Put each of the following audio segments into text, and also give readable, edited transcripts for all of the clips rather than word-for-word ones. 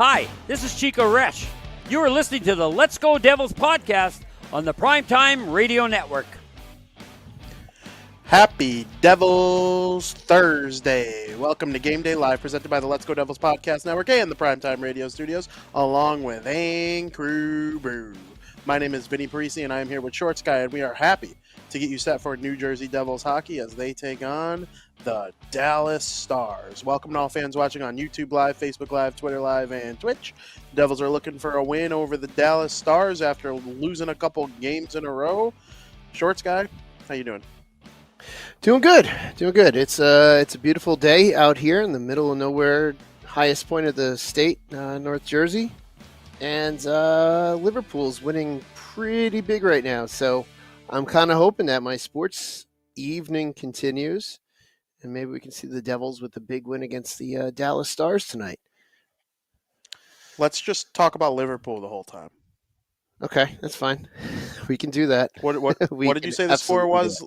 Hi, this is Chico Resch. You are listening to the Let's Go Devils podcast on the Primetime Radio Network. Happy Devils Thursday. Welcome to Game Day Live, presented by the Let's Go Devils Podcast Network and the Primetime Radio Studios, along with Crew Brew. My name is Vinnie, Parise, and I am here with Shorts Guy, and we are happy to get you set for New Jersey Devils hockey as they take on the Dallas Stars. Welcome to all fans watching on YouTube Live, Facebook Live, Twitter Live, and Twitch. The Devils are looking for a win over the Dallas Stars after losing a couple games in a row. Shorts Guy, how you doing? Doing good. It's a beautiful day out here in the middle of nowhere, highest point of the state, North Jersey, and Liverpool's winning pretty big right now. So I'm kind of hoping that my sports evening continues, and maybe we can see the Devils with a big win against the Dallas Stars tonight. Let's just talk about Liverpool the whole time. Okay, that's fine. We can do that. What did you say the score was?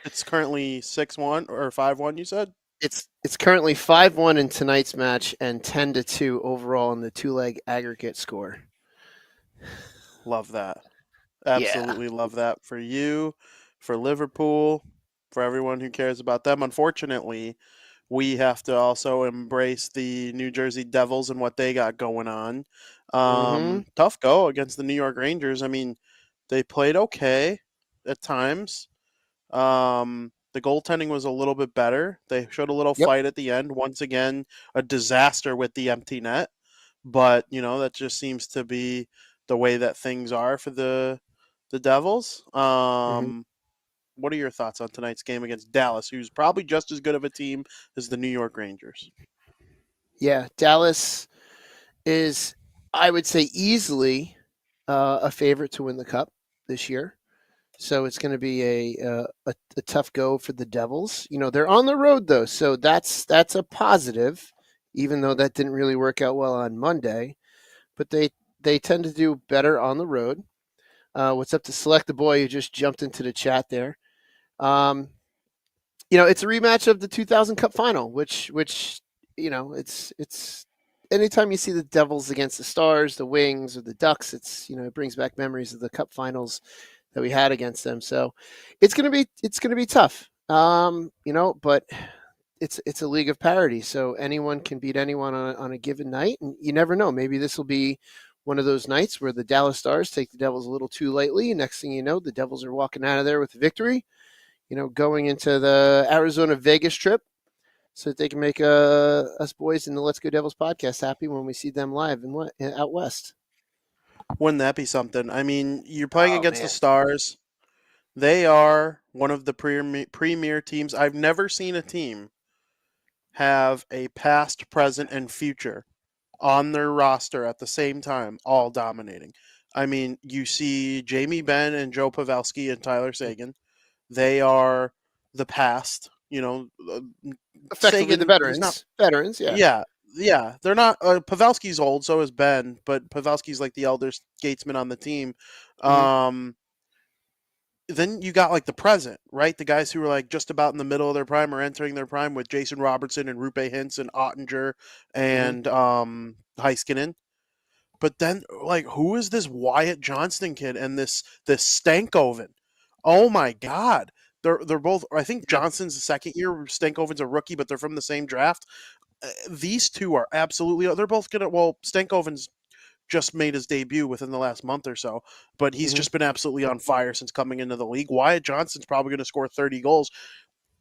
It's currently 6-1 or 5-1, you said? It's currently 5-1 in tonight's match and 10-2 overall in the two-leg aggregate score. Love that. Absolutely love that for you, for Liverpool, for everyone who cares about them. Unfortunately, we have to also embrace the New Jersey Devils and what they got going on. Tough go against the New York Rangers. I mean, they played okay at times. The goaltending was a little bit better. They showed a little fight at the end. Once again, a disaster with the empty net. But, that just seems to be the way that things are for the Devils. What are your thoughts on tonight's game against Dallas, who's probably just as good of a team as the New York Rangers? Yeah, Dallas is, I would say, easily a favorite to win the Cup this year. So it's going to be a tough go for the Devils. They're on the road, though, so that's a positive, even though that didn't really work out well on Monday. But they tend to do better on the road. What's up to Select the Boy who just jumped into the chat there? It's a rematch of the 2000 Cup final, which it's anytime you see the Devils against the Stars, the Wings, or the Ducks, it brings back memories of the Cup finals that we had against them. So it's gonna be tough. But it's a league of parity, so anyone can beat anyone on a given night, and you never know. Maybe this will be one of those nights where the Dallas Stars take the Devils a little too lightly, and next thing you know, the Devils are walking out of there with a victory. Going into the Arizona Vegas trip, so that they can make us boys in the Let's Go Devils podcast happy when we see them live out west. Wouldn't that be something? I mean, you're playing against the Stars. They are one of the premier teams. I've never seen a team have a past, present, and future on their roster at the same time, all dominating. I mean, you see Jamie Benn and Joe Pavelski and Tyler Seguin. They are the past, Effectively Seguin, the veterans. Yeah. They're not. Pavelski's old, so is Ben, but Pavelski's like the elder statesman on the team. Then you got like the present, right? The guys who are like just about in the middle of their prime or entering their prime with Jason Robertson and Rupe Hintz and Ottinger and Heiskanen. But then, like, who is this Wyatt Johnston kid and this Stankoven? Oh my God. They're both. I think Johnston's the second year. Stankoven's a rookie, but they're from the same draft. These two are absolutely. They're both gonna. Well, Stankoven's just made his debut within the last month or so, but he's just been absolutely on fire since coming into the league. Wyatt Johnston's probably going to score 30 goals.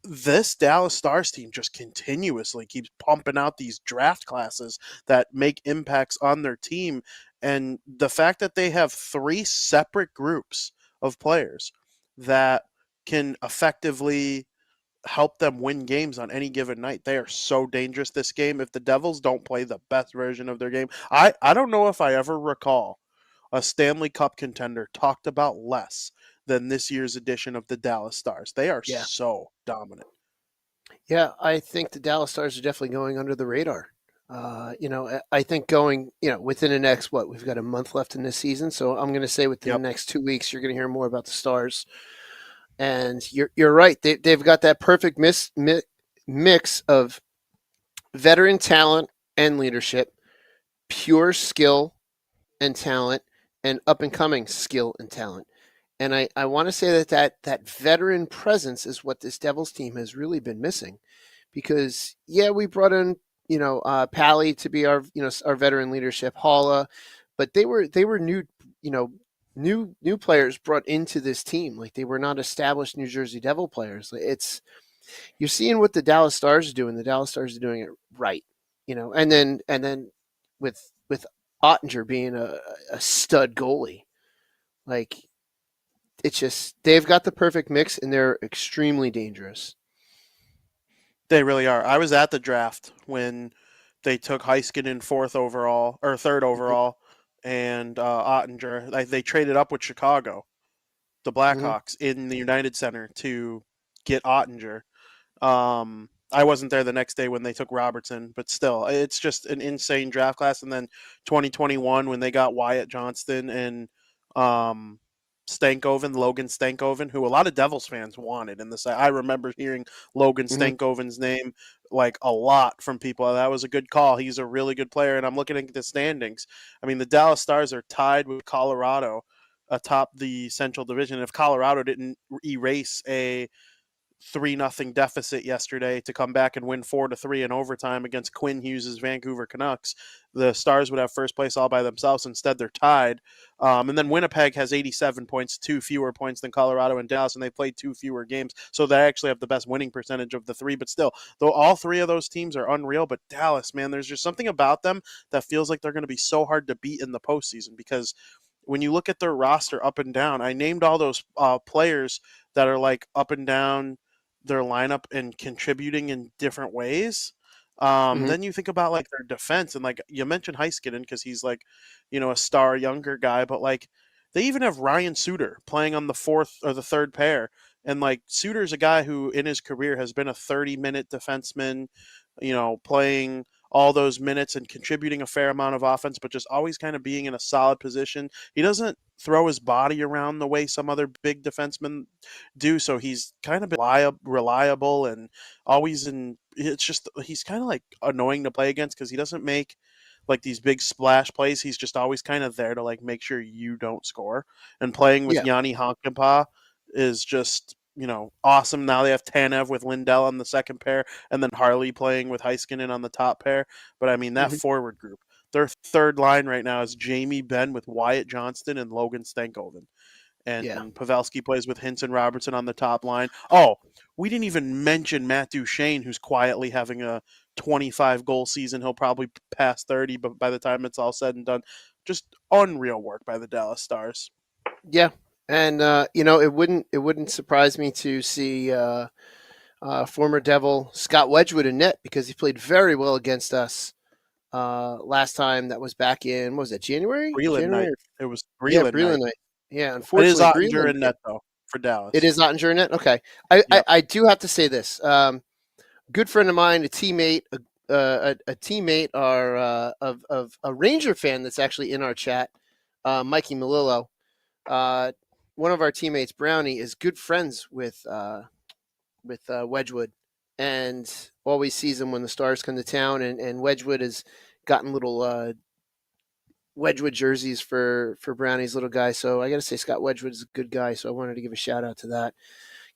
This Dallas Stars team just continuously keeps pumping out these draft classes that make impacts on their team. And the fact that they have 3 separate groups of players that can effectively help them win games on any given night. They are so dangerous this game. If the Devils don't play the best version of their game, I don't know if I ever recall a Stanley Cup contender talked about less than this year's edition of the Dallas Stars. They are so dominant. Yeah, I think the Dallas Stars are definitely going under the radar. I think going, within the next, we've got a month left in this season. So I'm going to say within the next 2 weeks, you're going to hear more about the Stars. And you're right. They've got that perfect mix of veteran talent and leadership, pure skill and talent and up and coming skill and talent. And I want to say that veteran presence is what this Devils team has really been missing, because yeah, we brought in Pally to be our our veteran leadership, Halla, but they were new new players brought into this team. Like, they were not established New Jersey Devil players. It's You're seeing what the Dallas Stars are doing. The Dallas Stars are doing it right, and then with Ottinger being a stud goalie, like, it's just they've got the perfect mix and they're extremely dangerous. They really are. I was at the draft when they took Heiskanen fourth overall or third Mhm, overall, and Ottinger. They traded up with Chicago, the mhm, Blackhawks, in the United Center to get Ottinger. I wasn't there the next day when they took Robertson, but still, it's just an insane draft class. And then 2021 when they got Wyatt Johnston and um, Logan Stankoven, who a lot of Devils fans wanted in this. I remember hearing Logan mhm. Stankoven's name like a lot from people. That was a good call. He's a really good player. And I'm looking at the standings. I mean, the Dallas Stars are tied with Colorado atop the Central Division. If Colorado didn't erase a 3-0 deficit yesterday to come back and win 4-3 in overtime against Quinn Hughes' Vancouver Canucks, the Stars would have first place all by themselves. Instead, they're tied. And then Winnipeg has 87 points, 2 fewer points than Colorado and Dallas, and they played 2 fewer games. So they actually have the best winning percentage of the three. But still, though all three of those teams are unreal, but Dallas, man, there's just something about them that feels like they're going to be so hard to beat in the postseason, because when you look at their roster up and down, I named all those players that are like up and down their lineup and contributing in different ways. Mhm. Then you think about like their defense, and like you mentioned Heiskanen because he's like, a star younger guy, but like they even have Ryan Suter playing on the fourth or the third pair. And like Suter's a guy who in his career has been a 30-minute defenseman, playing all those minutes and contributing a fair amount of offense, but just always kind of being in a solid position. He doesn't throw his body around the way some other big defensemen do, so he's kind of reliable and always in. It's just he's kind of like annoying to play against because he doesn't make like these big splash plays. He's just always kind of there to like make sure you don't score. And playing with Yeah. Yanni Hankapaa is just awesome. Now they have Tanev with Lindell on the second pair, and then Harley playing with Heiskanen on the top pair. But I mean that Mhm. forward group, their third line right now is Jamie Benn with Wyatt Johnston and Logan Stankoven, Yeah. and Pavelski plays with Hinton Robertson on the top line. Oh, we didn't even mention Matt Duchene, who's quietly having a 25 goal season. He'll probably pass 30, but by the time it's all said and done, just unreal work by the Dallas Stars. Yeah. And it wouldn't surprise me to see former Devil Scott Wedgwood in net, because he played very well against us last time. That was back in, what was that, January? Breland January? night. It was Yeah, Breland night. Breland night. Yeah, It is unfortunately, Ottinger Breland. in net though for It Dallas. is Ottinger in net. Okay, I, I Yep. I do have to say this. Good friend of mine, a teammate, a teammate, of a Ranger fan that's actually in our chat, Mikey Melillo. Uh, One of our teammates, Brownie, is good friends with Wedgwood, and always sees him when the Stars come to town. And Wedgwood has gotten little Wedgwood jerseys for Brownie's little guy. So I got to say, Scott Wedgwood is a good guy. So I wanted to give a shout out to that,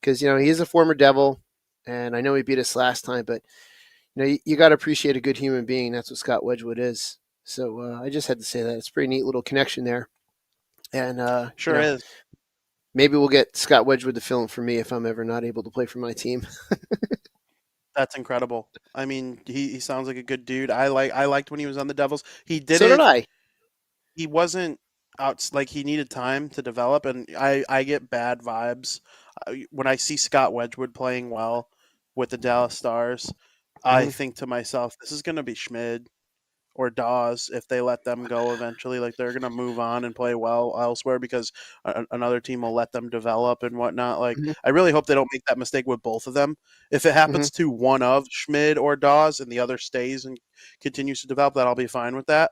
because he is a former Devil, and I know he beat us last time, but you got to appreciate a good human being. That's what Scott Wedgwood is. So I just had to say that. It's a pretty neat little connection there, and Sure is. maybe we'll get Scott Wedgwood to fill in for me if I'm ever not able to play for my team. That's incredible. I mean, he sounds like a good dude. I liked when he was on the Devils. He did So did it. I. He wasn't out like he needed time to develop, and I get bad vibes when I see Scott Wedgwood playing well with the Dallas Stars. I Mhm. think to myself, this is going to be Schmid or Dawes if they let them go eventually. Like they're going to move on and play well elsewhere because another team will let them develop and whatnot. Like Mhm. I really hope they don't make that mistake with both of them. If it Mhm. happens to one of Schmid or Dawes and the other stays and continues to develop, that I'll be fine with that.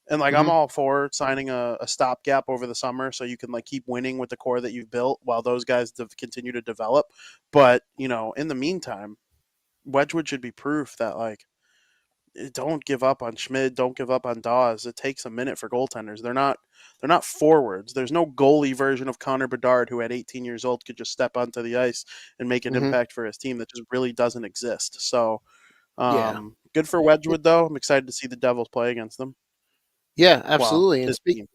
And like I'm Mhm. all for signing a stopgap over the summer so you can like keep winning with the core that you've built while those guys continue to develop. But in the meantime, Wedgwood should be proof that like don't give up on Schmid. Don't give up on Dawes. It takes a minute for goaltenders. They're not forwards. There's no goalie version of Connor Bedard who at 18 years old could just step onto the ice and make an Mm-hmm. impact for his team. That just really doesn't exist. So Yeah. good for Wedgwood though. I'm excited to see the Devils play against them. Yeah, Well, absolutely. And his team.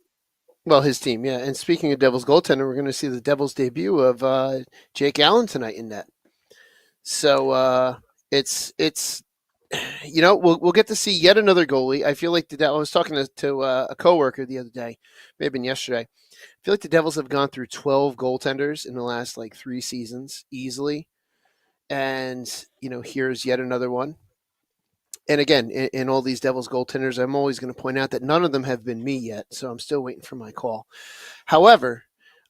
his team, yeah. And speaking of Devils goaltender, we're going to see the Devils debut of Jake Allen tonight in net. So it's we'll get to see yet another goalie. I feel like I was talking to a coworker the other day, maybe been yesterday. I feel like the Devils have gone through 12 goaltenders in the last 3 seasons easily, and here's yet another one. And again, in all these Devils goaltenders, I'm always going to point out that none of them have been me yet, so I'm still waiting for my call. However,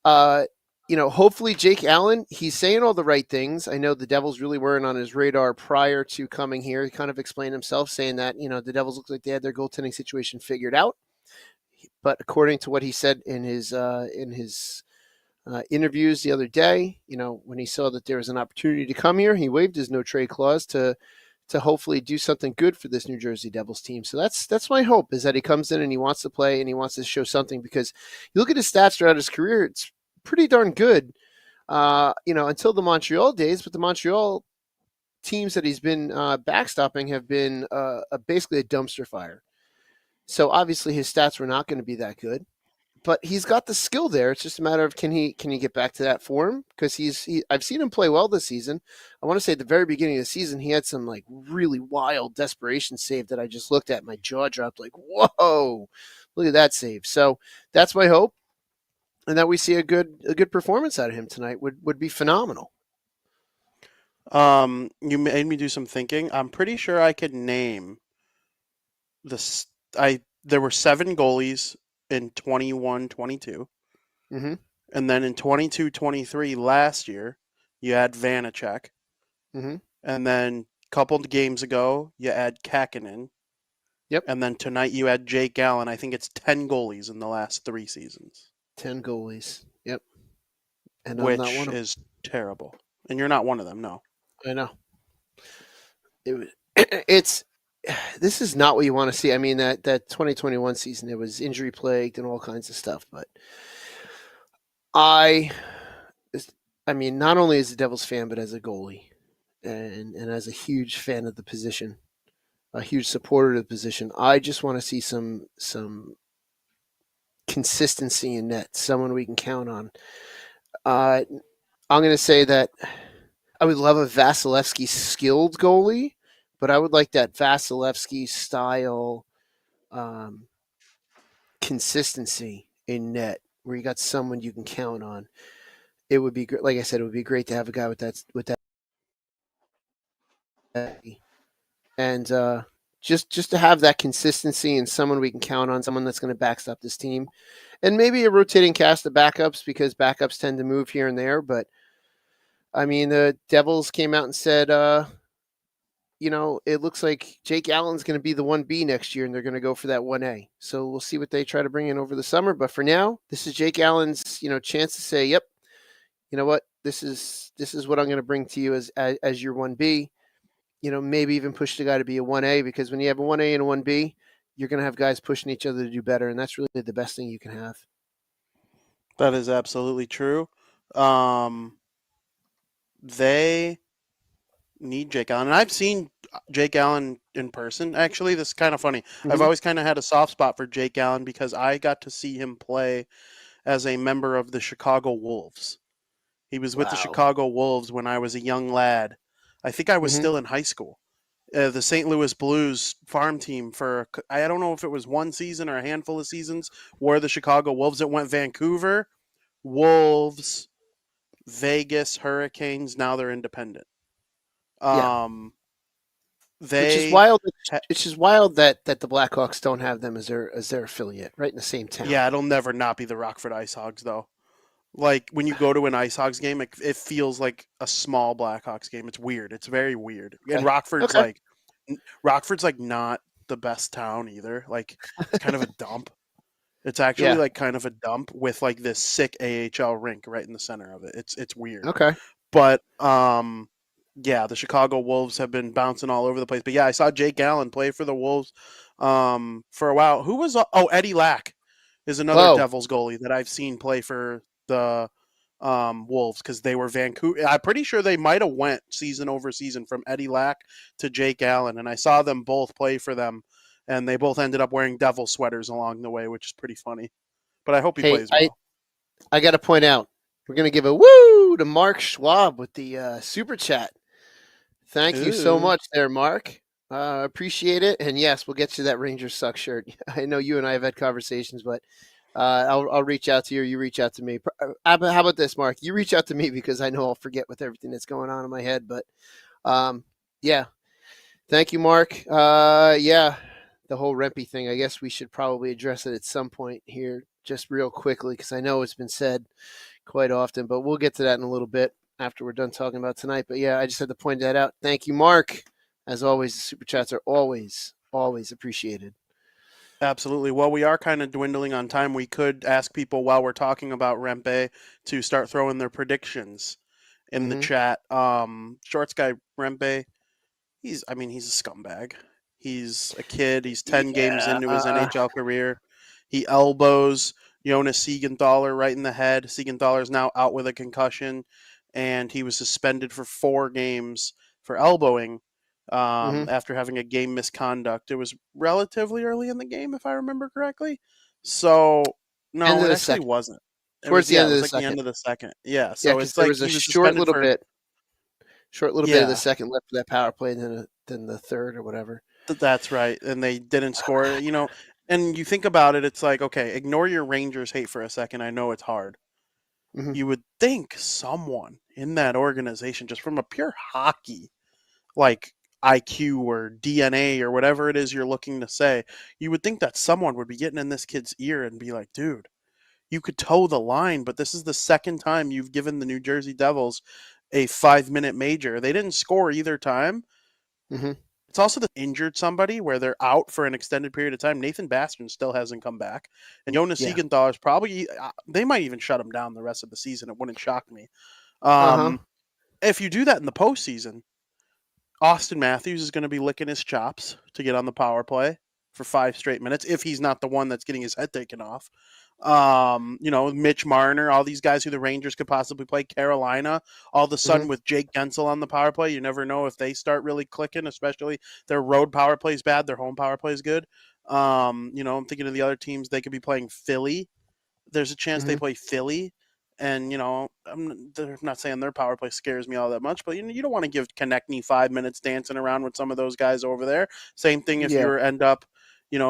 hopefully Jake Allen, he's saying all the right things. I know the Devils really weren't on his radar prior to coming here. He kind of explained himself, saying that the Devils looked like they had their goaltending situation figured out. But according to what he said in his interviews the other day, when he saw that there was an opportunity to come here, he waived his no trade clause to hopefully do something good for this New Jersey Devils team. So that's my hope, is that he comes in and he wants to play and he wants to show something, because you look at his stats throughout his career, it's pretty darn good, until the Montreal days. But the Montreal teams that he's been backstopping have been basically a dumpster fire. So obviously his stats were not going to be that good. But he's got the skill there. It's just a matter of can he get back to that form? Because I've seen him play well this season. I want to say at the very beginning of the season, he had some really wild desperation save that I just looked at. My jaw dropped. Whoa, look at that save. So that's my hope, and that we see a good performance out of him tonight would be phenomenal. You made me do some thinking. I'm pretty sure I could name this. There were 7 goalies in 21-22. Mm-hmm. And then in 22-23 last year, you had Vanacek. Mm-hmm. And then a couple of games ago, you had Kakinen. Yep. And then tonight you had Jake Allen. I think it's 10 goalies in the last 3 seasons. 10 goalies. Yep. And which I'm not one of them. is terrible. And you're not one of them, no. I know. This is not what you want to see. I mean, that 2021 season, it was injury plagued and all kinds of stuff. But I mean, not only as a Devils fan, but as a goalie, and as a huge fan of the position, a huge supporter of the position, I just want to see some consistency in net, someone we can count on. I'm going to say that I would love a Vasilevsky skilled goalie, but I would like that Vasilevsky style consistency in net, where you got someone you can count on. It would be great. Like I said, it would be great to have a guy with that, and just to have that consistency and someone we can count on, someone that's going to backstop this team, and maybe a rotating cast of backups, because backups tend to move here and there. But I mean, the Devils came out and said, it looks like Jake Allen's going to be the 1B next year, and they're going to go for that 1A. So we'll see what they try to bring in over the summer. But for now, this is Jake Allen's, chance to say, yep, you know what, this is what I'm going to bring to you as your 1B. Maybe even push the guy to be a 1A, because when you have a 1A and a 1B, you're going to have guys pushing each other to do better, and that's really the best thing you can have. That is absolutely true. They need Jake Allen. And I've seen Jake Allen in person, actually. This is kind of funny. Mm-hmm. I've always kind of had a soft spot for Jake Allen because I got to see him play as a member of the Chicago Wolves. He was with the Chicago Wolves when I was a young lad. I think I was still in high school. The St. Louis Blues farm team for, I don't know if it was one season or a handful of seasons, were the Chicago Wolves. It went Vancouver, Wolves, Vegas, Hurricanes. Now they're independent. Which is wild. It's just wild that the Blackhawks don't have them as their affiliate, right in the same town. Yeah, it'll never not be the Rockford Ice Hogs, though. Like, when you go to an Ice Hogs game, it feels like a small Blackhawks game. It's weird. It's very weird. Okay. And Rockford's like not the best town either. Like, it's kind of a dump. It's actually like kind of a dump with like this sick AHL rink right in the center of it. It's weird. Okay. But Yeah, the Chicago Wolves have been bouncing all over the place. But yeah, I saw Jake Allen play for the Wolves for a while. Who was Eddie Lack is another Oh, Devils goalie that I've seen play for the Wolves because they were Vancouver. I'm pretty sure they might have went season over season from Eddie Lack to Jake Allen, and I saw them both play for them, and they both ended up wearing Devil sweaters along the way, which is pretty funny. But I hope he hey, plays well. I got to point out, we're going to give a woo to Mark Schwab with the super chat. Thank you so Ooh. much there, Mark. Appreciate it. And yes, we'll get you that Rangers suck shirt. I know you and I have had conversations, but I'll reach out to you. Or you reach out to me. How about this, Mark? You reach out to me because I know I'll forget with everything that's going on in my head. But yeah, thank you, Mark. Yeah, the whole Rempe thing. I guess we should probably address it at some point here, just real quickly, because I know it's been said quite often. But we'll get to that in a little bit after we're done talking about tonight. But yeah, I just had to point that out. Thank you, Mark. As always, the super chats are always appreciated. Absolutely. Well, we are kind of dwindling on time. We could ask people while we're talking about Rempe to start throwing their predictions in the chat. Shorts guy Rempe, he's a scumbag. He's a kid. He's 10 games into his NHL career. He elbows Jonas Siegenthaler right in the head. Siegenthaler is now out with a concussion, and he was suspended for 4 games for elbowing after having a game misconduct. It was relatively early in the game, if I remember correctly. So, no, it actually wasn't. It Towards was, the end it of was the like the second. end of the second. Yeah, Yeah, so because it's there like was a he was short suspended little for. bit of the Yeah, second left for that power play, then the third or whatever. that's right. And they didn't score, and you think about it, it's like, okay, ignore your Rangers hate for a second. I know it's hard. Mm-hmm. You would think someone in that organization, just from a pure hockey, like IQ or DNA or whatever it is you're looking to say, you would think that someone would be getting in this kid's ear and be like, dude, you could toe the line, but this is the second time you've given the New Jersey Devils a 5-minute major. They didn't score either time. Mm-hmm. It's also the injured somebody where they're out for an extended period of time. Nathan Bastian still hasn't come back. And Jonas Yeah. Siegenthaler is probably, they might even shut him down the rest of the season. It wouldn't shock me. Uh-huh. If you do that in the postseason, Austin Matthews is going to be licking his chops to get on the power play for 5 straight minutes if he's not the one that's getting his head taken off. Mitch Marner, all these guys who the Rangers could possibly play, Carolina, all of a sudden with Jake Gensel on the power play, you never know if they start really clicking, especially their road power play is bad, their home power play is good. I'm thinking of the other teams, they could be playing Philly. There's a chance they play Philly. And, they're not saying their power play scares me all that much, but you don't want to give Konechny 5 minutes dancing around with some of those guys over there. Same thing if Yeah.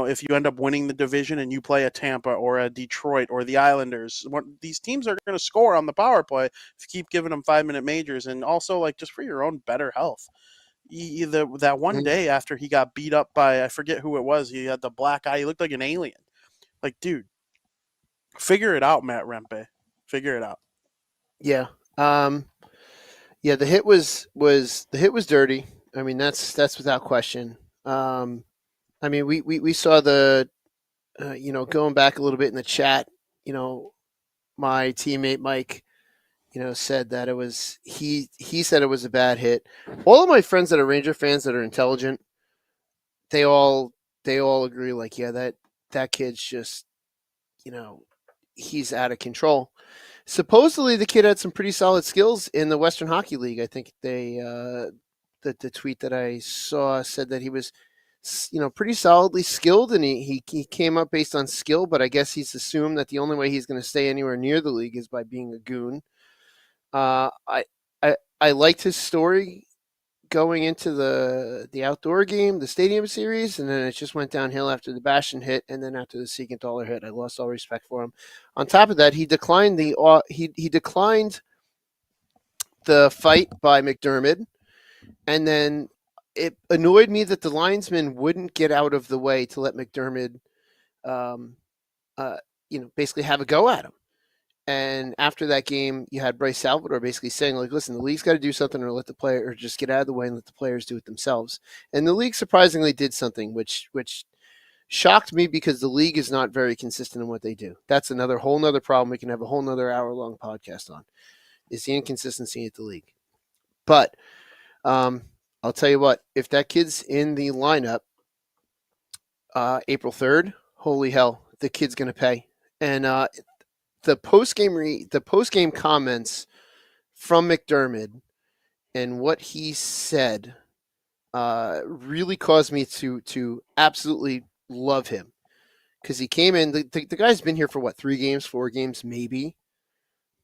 if you end up winning the division and you play a Tampa or a Detroit or the Islanders. These teams are going to score on the power play if you keep giving them 5-minute majors, and also like just for your own better health. That one day after he got beat up by, I forget who it was, he had the black eye. He looked like an alien. Like, dude, figure it out, Matt Rempe. Figure it out. Yeah. Yeah, the hit was dirty. I mean, that's without question. I mean, we saw the going back a little bit in the chat, my teammate Mike, said that it was he said it was a bad hit. All of my friends that are Ranger fans that are intelligent, they all agree, like, yeah, that kid's just, he's out of control. Supposedly the kid had some pretty solid skills in the Western Hockey League. I think the tweet that I saw said that he was, pretty solidly skilled, and he came up based on skill. But I guess he's assumed that the only way he's going to stay anywhere near the league is by being a goon. I liked his story going into the outdoor game, the stadium series, and then it just went downhill after the Bastian hit, and then after the Siegenthaler hit. I lost all respect for him. On top of that, he declined he declined the fight by McDermott, and then it annoyed me that the linesman wouldn't get out of the way to let McDermott, basically have a go at him. And after that game, you had Bryce Salvador basically saying, like, listen, the league's got to do something, or just get out of the way and let the players do it themselves. And the league surprisingly did something, which shocked me, because the league is not very consistent in what they do. That's whole nother problem we can have a whole nother hour-long podcast on, is the inconsistency at the league. But I'll tell you what, if that kid's in the lineup April 3rd, holy hell, the kid's going to pay. And the post-game comments from McDermott and what he said really caused me to absolutely love him, because he came in. The guy's been here for what, 3 games, 4 games, maybe,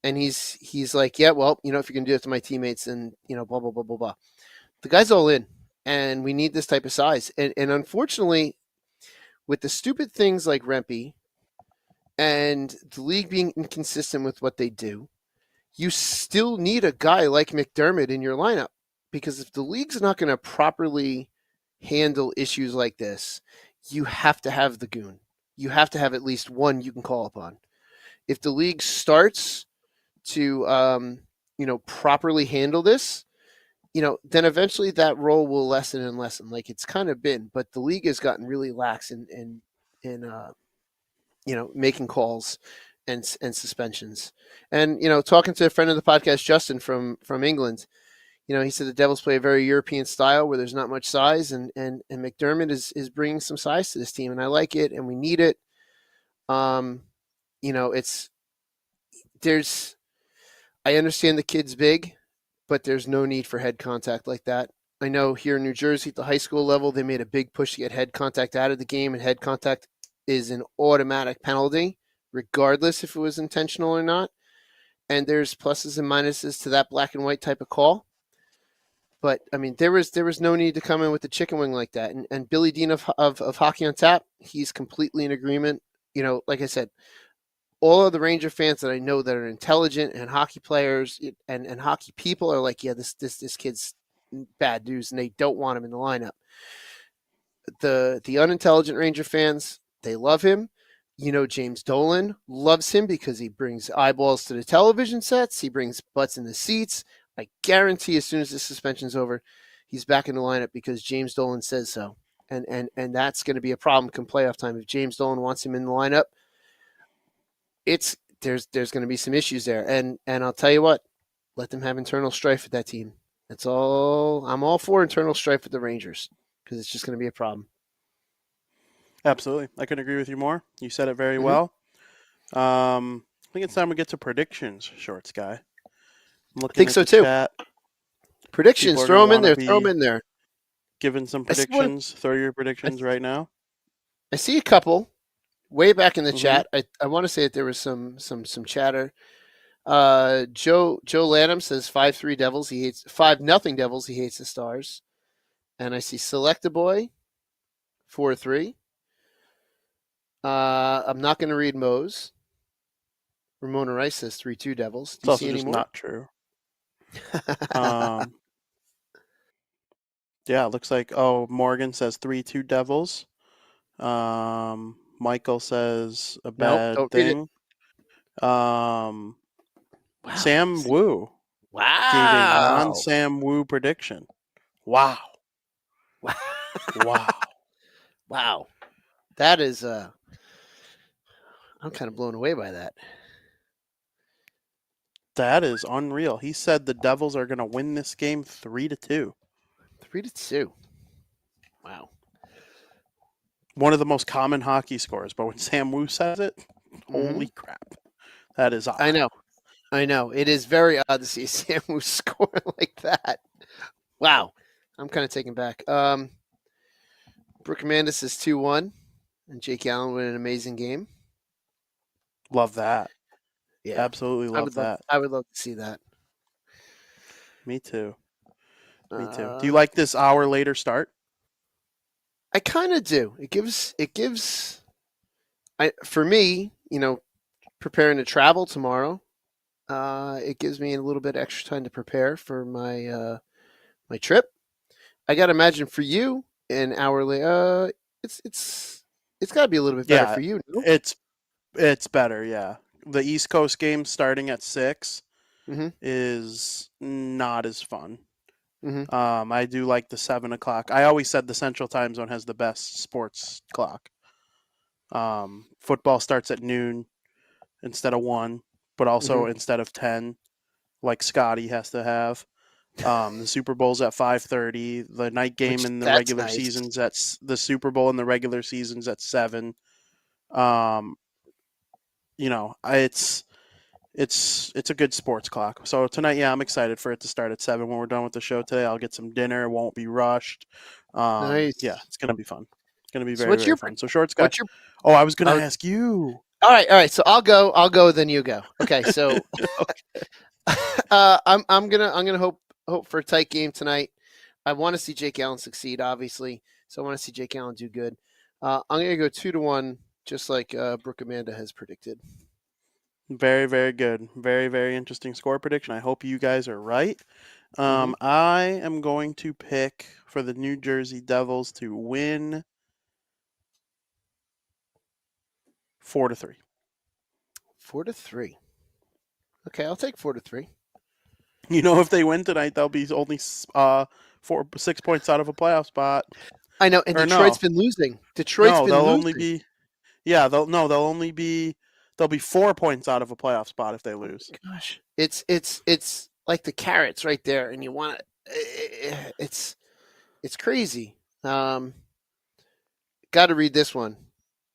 and he's like, yeah, well, if you're gonna do it to my teammates, and blah blah blah blah blah. The guy's all in, and we need this type of size. And unfortunately, with the stupid things like Rempe and the league being inconsistent with what they do, you still need a guy like McDermott in your lineup, because if the league's not going to properly handle issues like this, you have to have the goon. You have to have at least one you can call upon. If the league starts to properly handle this, then eventually that role will lessen and lessen, like it's kind of been. But the league has gotten really lax in making calls and suspensions. And talking to a friend of the podcast, Justin from England, he said the Devils play a very European style where there's not much size, and McDermott is bringing some size to this team, and I like it, and we need it. I understand the kid's big, but there's no need for head contact like that. I know here in New Jersey at the high school level, they made a big push to get head contact out of the game, and head contact is an automatic penalty, regardless if it was intentional or not. And there's pluses and minuses to that black and white type of call. But I mean, there was no need to come in with the chicken wing like that. And Billy Dean of Hockey on Tap, he's completely in agreement. Like I said, all of the Ranger fans that I know that are intelligent and hockey players and hockey people are like, yeah, this kid's bad news, and they don't want him in the lineup. The unintelligent Ranger fans, they love him. James Dolan loves him because he brings eyeballs to the television sets. He brings butts in the seats. I guarantee as soon as the suspension's over, he's back in the lineup because James Dolan says so. And that's going to be a problem come playoff time. If James Dolan wants him in the lineup, there's going to be some issues there. And I'll tell you what, let them have internal strife with that team. That's all. I'm all for internal strife with the Rangers, because it's just going to be a problem. Absolutely. I couldn't agree with you more. You said it very well. I think it's time we get to predictions, Short Sky. I think so too. Chat. Predictions, throw them in there. Throw them in there. Giving some predictions. Throw your predictions right now. I see a couple way back in the chat. I want to say that there was some chatter. Joe Lanham says 5-3 Devils. He hates 5-0 Devils. He hates the Stars. And I see Selecta Boy 4-3. I'm not going to read Moe's. Ramona Rice says 3-2 Devils. Do you see any more? Not true. Yeah, it looks like Morgan says 3-2 Devils. Michael says a bad thing. Wow. Sam Wu. Wow. Gave a non-Sam Wu prediction. Wow. Wow. Wow. That is I'm kind of blown away by that. That is unreal. He said the Devils are going to win this game 3-2. 3-2. Wow. One of the most common hockey scores, but when Sam Wu says it, holy crap. That is odd. I know. It is very odd to see Sam Wu score like that. Wow. I'm kind of taken back. Brooke Amanda says 2-1, and Jake Allen win an amazing game. Love that. Yeah. Absolutely love that. I would love to see that. Me too. Do you like this hour later start? I kind of do. It gives for me, preparing to travel tomorrow, it gives me a little bit extra time to prepare for my my trip. I got to imagine for you an hour later, it's got to be a little bit better for you. No? It's better, yeah. The East Coast game starting at 6 is not as fun. I do like the 7 o'clock. I always said the Central Time Zone has the best sports clock. Football starts at noon instead of 1, but also instead of 10, like Scotty has to have. The Super Bowl's at 5:30. The night game in the That's regular nice. season's the Super Bowl in the regular season's at 7. Um, it's a good sports clock. So tonight, yeah, I'm excited for it to start at 7. When we're done with the show today, I'll get some dinner. It won't be rushed. Nice. Yeah, it's gonna be fun. It's gonna be So very, very fun. So Shorts guy. what's your Oh, I was gonna oh, ask you. all right. So I'll go, then you go. Okay, so I'm gonna hope for a tight game tonight. I want to see Jake Allen succeed, obviously. So I want to see Jake Allen do good. I'm gonna go 2-1, just like Brooke Amanda has predicted. Very, very good. Very, very interesting score prediction. I hope you guys are right. I am going to pick for the New Jersey Devils to win 4-3. 4-3. Okay, I'll take 4-3. If they win tonight, they'll be only 6 points out of a playoff spot. I know, and Or Detroit's no. been losing. Detroit's been they'll losing. only be. Yeah, they'll be 4 points out of a playoff spot if they lose. Gosh, it's like the carrots right there, and you want it's crazy. Got to read this one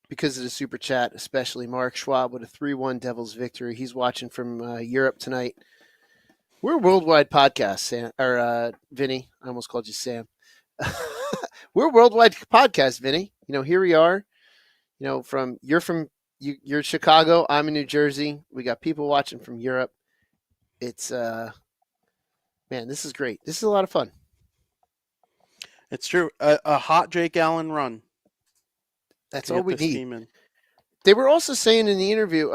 because of the super chat, especially Mark Schwab with a 3-1 Devils victory. He's watching from Europe tonight. We're a worldwide podcast, Sam, or Vinny. I almost called you Sam. We're a worldwide podcast, Vinny. Here we are. You're Chicago. I'm in New Jersey. We got people watching from Europe. It's man, this is great. This is a lot of fun. It's true. A hot Jake Allen run. That's all we this need. team in. They were also saying in the interview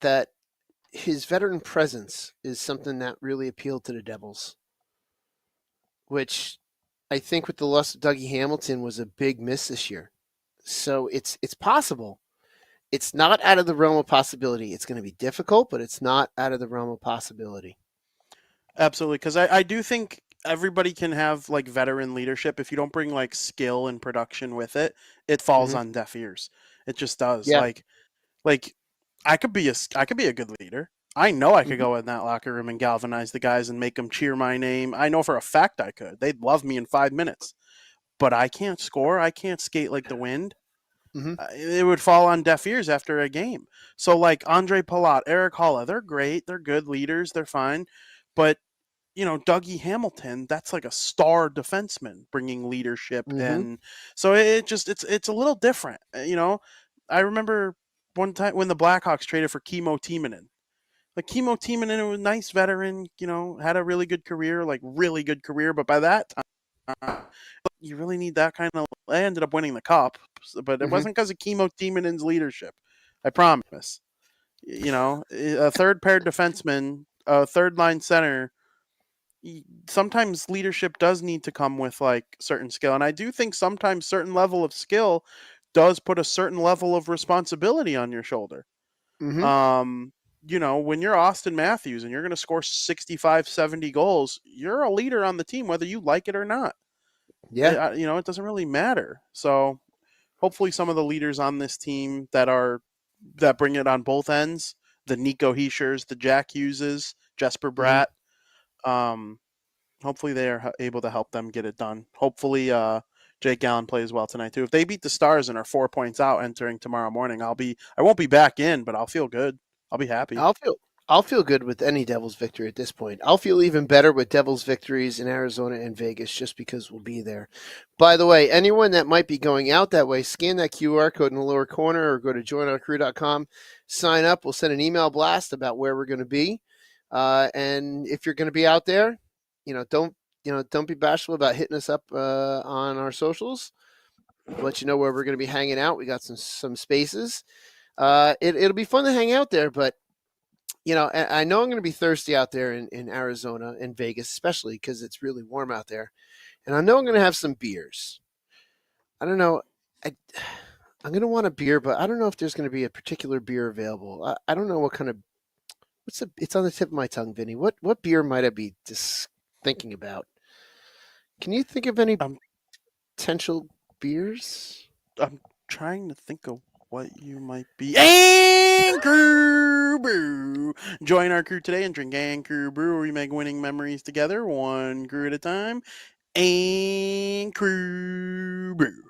that his veteran presence is something that really appealed to the Devils, which I think with the loss of Dougie Hamilton was a big miss this year. So it's possible. It's not out of the realm of possibility. It's going to be difficult, but it's not out of the realm of possibility. Absolutely, because I do think everybody can have like veteran leadership. If you don't bring like skill and production with it, it falls on deaf ears. It just does. Yeah. Like I could be a good leader. I know I could go in that locker room and galvanize the guys and make them cheer my name. I know for a fact I could. They'd love me in 5 minutes. But I can't score. I can't skate like the wind. It would fall on deaf ears after a game. So like Andre Palat, Eric Holla, they're great. They're good leaders. They're fine. But Dougie Hamilton, that's like a star defenseman bringing leadership. And so it's a little different. I remember one time when the Blackhawks traded for Kimmo Timonen. Like Kimmo Timonen was a nice veteran, had a really good career, but by that time, you really need that kind of. I ended up winning the cup, but it wasn't because of Kimmo Timonen's leadership. I promise. A third pair defenseman, a third line center. Sometimes leadership does need to come with like certain skill, and I do think sometimes certain level of skill does put a certain level of responsibility on your shoulder. When you're Austin Matthews and you're going to score 65, 70 goals, you're a leader on the team, whether you like it or not. Yeah. It doesn't really matter. So hopefully some of the leaders on this team that bring it on both ends, the Nico Heishers, the Jack Hugheses, Jesper Bratt, hopefully they are able to help them get it done. Hopefully Jake Allen plays well tonight too. If they beat the Stars and are 4 points out entering tomorrow morning, I won't be back in, but I'll feel good. I'll be happy. I'll feel good with any Devils victory at this point. I'll feel even better with Devils victories in Arizona and Vegas just because we'll be there. By the way, anyone that might be going out that way, scan that QR code in the lower corner or go to joinourcrew.com, sign up. We'll send an email blast about where we're going to be. And if you're going to be out there, don't be bashful about hitting us up on our socials. We'll let you know where we're going to be hanging out. We got some spaces. It'll be fun to hang out there, but I know I'm going to be thirsty out there in Arizona and Vegas, especially because it's really warm out there. And I know I'm going to have some beers. I don't know. I'm going to want a beer, but I don't know if there's going to be a particular beer available. I don't know what kind of. It's on the tip of my tongue, Vinny. What beer might I be just thinking about? Can you think of any potential beers? I'm trying to think of what you might be. Anchor Brew. Join our crew today and drink Anchor Brew, where we make winning memories together, one crew at a time. Anchor Brew.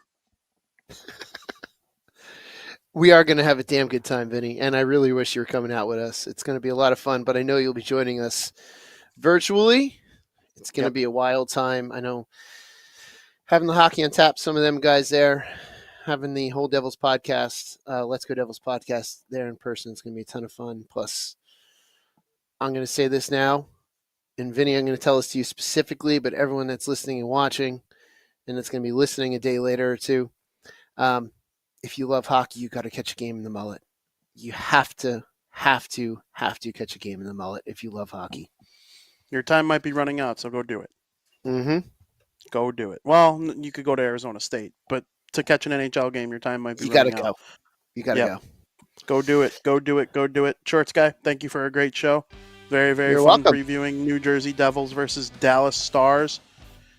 We are going to have a damn good time, Vinny, and I really wish you were coming out with us. It's going to be a lot of fun, but I know you'll be joining us virtually. It's going to be a wild time. I know having the Hockey on Tap, some of them guys there, having the whole Devils podcast, Let's Go Devils podcast there in person, it's going to be a ton of fun. Plus, I'm going to say this now, and Vinny, I'm going to tell this to you specifically, but everyone that's listening and watching, and that's going to be listening a day later or two, if you love hockey, you got to catch a game in the mullet. You have to catch a game in the mullet if you love hockey. Your time might be running out, so go do it. Mm-hmm. Go do it. Well, you could go to Arizona State, but to catch an NHL game, your time might be running out. You got to go. Go do it. Go do it. Go do it. Shorts guy, thank you for a great show. Very, very You're fun welcome. previewing New Jersey Devils versus Dallas Stars.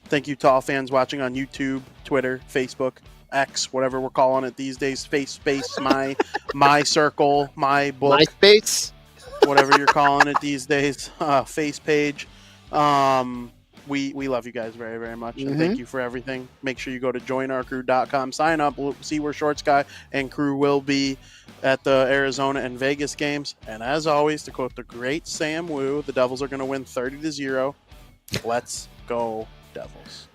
Thank you to all fans watching on YouTube, Twitter, Facebook, X, whatever we're calling it these days. Space, my circle, my book. MySpace. Whatever you're calling it these days. Face page. We love you guys very, very much. And thank you for everything. Make sure you go to joinourcrew.com. Sign up. We'll see where Shorts Guy and crew will be at the Arizona and Vegas games. And as always, to quote the great Sam Wu, the Devils are going to win 30-0. Let's go, Devils.